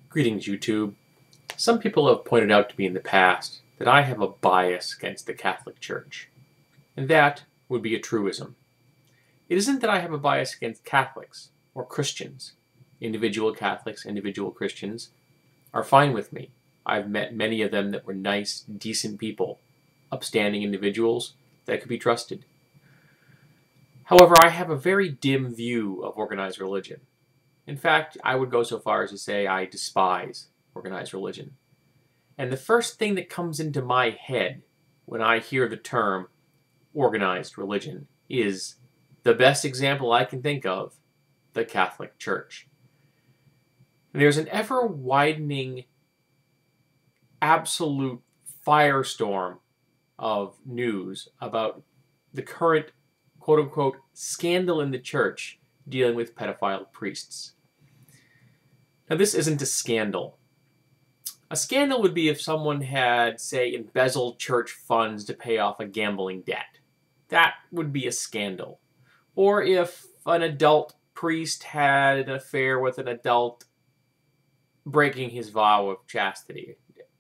Greetings, YouTube. Some people have pointed out to me in the past that I have a bias against the Catholic Church, and that would be a truism. It isn't that I have a bias against Catholics or Christians. Individual Catholics, individual Christians are fine with me. I've met many of them that were nice, decent people, upstanding individuals that could be trusted. However, I have a very dim view of organized religion. In fact, I would go so far as to say I despise organized religion. And the first thing that comes into my head when I hear the term organized religion is the best example I can think of, the Catholic Church. There's an ever-widening, absolute firestorm of news about the current, quote-unquote, scandal in the church dealing with pedophile priests. Now, this isn't a scandal. A scandal would be if someone had, say, embezzled church funds to pay off a gambling debt. That would be a scandal. Or if an adult priest had an affair with an adult breaking his vow of chastity,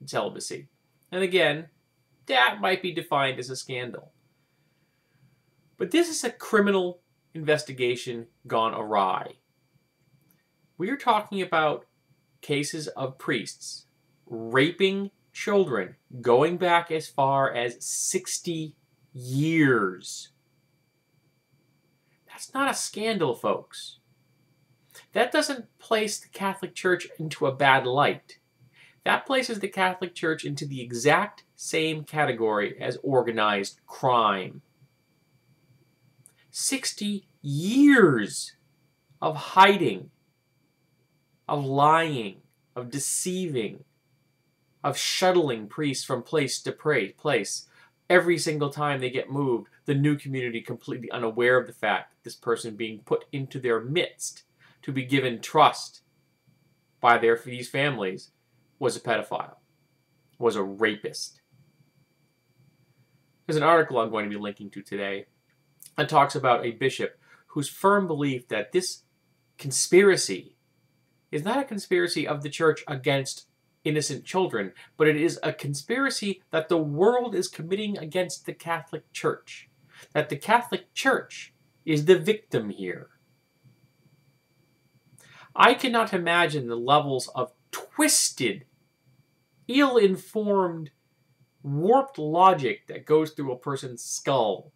celibacy. And again, that might be defined as a scandal. But this is a criminal investigation gone awry. We are talking about cases of priests raping children going back as far as 60 years. That's not a scandal, folks. That doesn't place the Catholic Church into a bad light. That places the Catholic Church into the exact same category as organized crime. 60 years of hiding, of lying, of deceiving, of shuttling priests from place to place. Every single time they get moved, the new community completely unaware of the fact that this person being put into their midst to be given trust by these families was a pedophile, was a rapist. There's an article I'm going to be linking to today that talks about a bishop whose firm belief that this conspiracy is not a conspiracy of the church against innocent children, but it is a conspiracy that the world is committing against the Catholic Church. That the Catholic Church is the victim here. I cannot imagine the levels of twisted, ill-informed, warped logic that goes through a person's skull.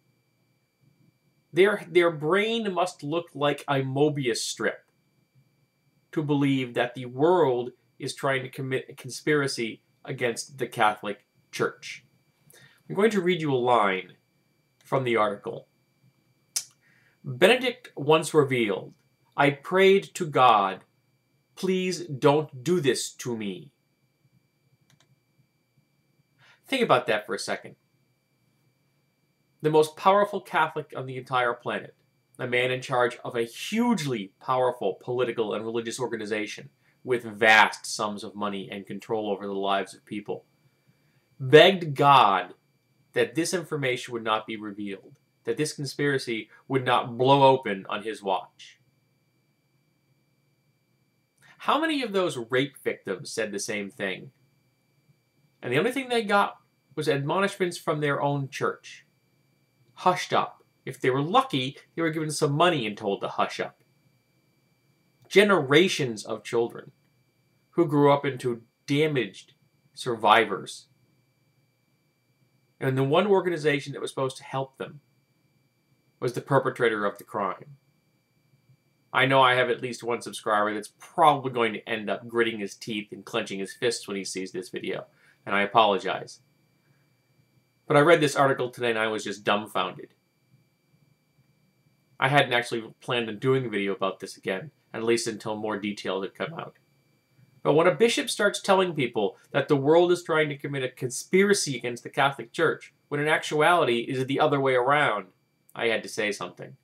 Their brain must look like a Mobius strip to believe that the world is trying to commit a conspiracy against the Catholic Church. I'm going to read you a line from the article. Benedict once revealed, "I prayed to God, please don't do this to me." Think about that for a second. The most powerful Catholic on the entire planet, a man in charge of a hugely powerful political and religious organization with vast sums of money and control over the lives of people, begged God that this information would not be revealed, that this conspiracy would not blow open on his watch. How many of those rape victims said the same thing? And the only thing they got was admonishments from their own church. Hushed up. If they were lucky, they were given some money and told to hush up. Generations of children who grew up into damaged survivors. And the one organization that was supposed to help them was the perpetrator of the crime. I know I have at least one subscriber that's probably going to end up gritting his teeth and clenching his fists when he sees this video, and I apologize. But I read this article today and I was just dumbfounded. I hadn't actually planned on doing a video about this again, at least until more details had come out. But when a bishop starts telling people that the world is trying to commit a conspiracy against the Catholic Church, when in actuality it is the other way around, I had to say something.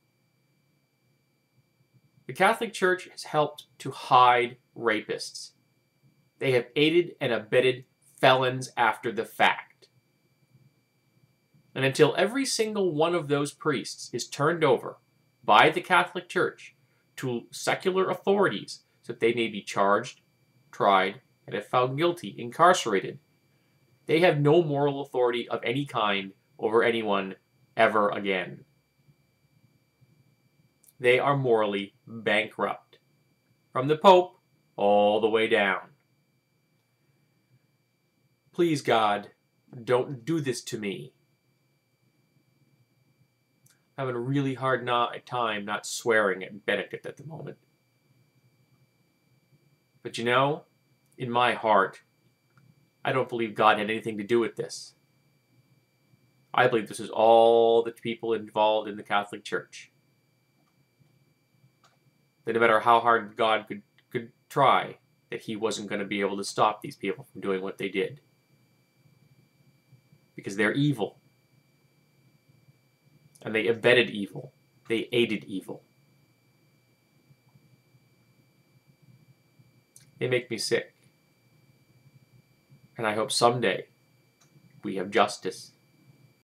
The Catholic Church has helped to hide rapists. They have aided and abetted felons after the fact. And until every single one of those priests is turned over by the Catholic Church to secular authorities so that they may be charged, tried, and if found guilty, incarcerated. They have no moral authority of any kind over anyone ever again. They are morally bankrupt, from the Pope all the way down. Please, God, don't do this to me. I'm having a really hard time not swearing at Benedict at the moment. But you know, in my heart, I don't believe God had anything to do with this. I believe this is all the people involved in the Catholic Church. That no matter how hard God could try, that he wasn't going to be able to stop these people from doing what they did. Because they're evil. And they abetted evil. They aided evil. They make me sick. And I hope someday we have justice.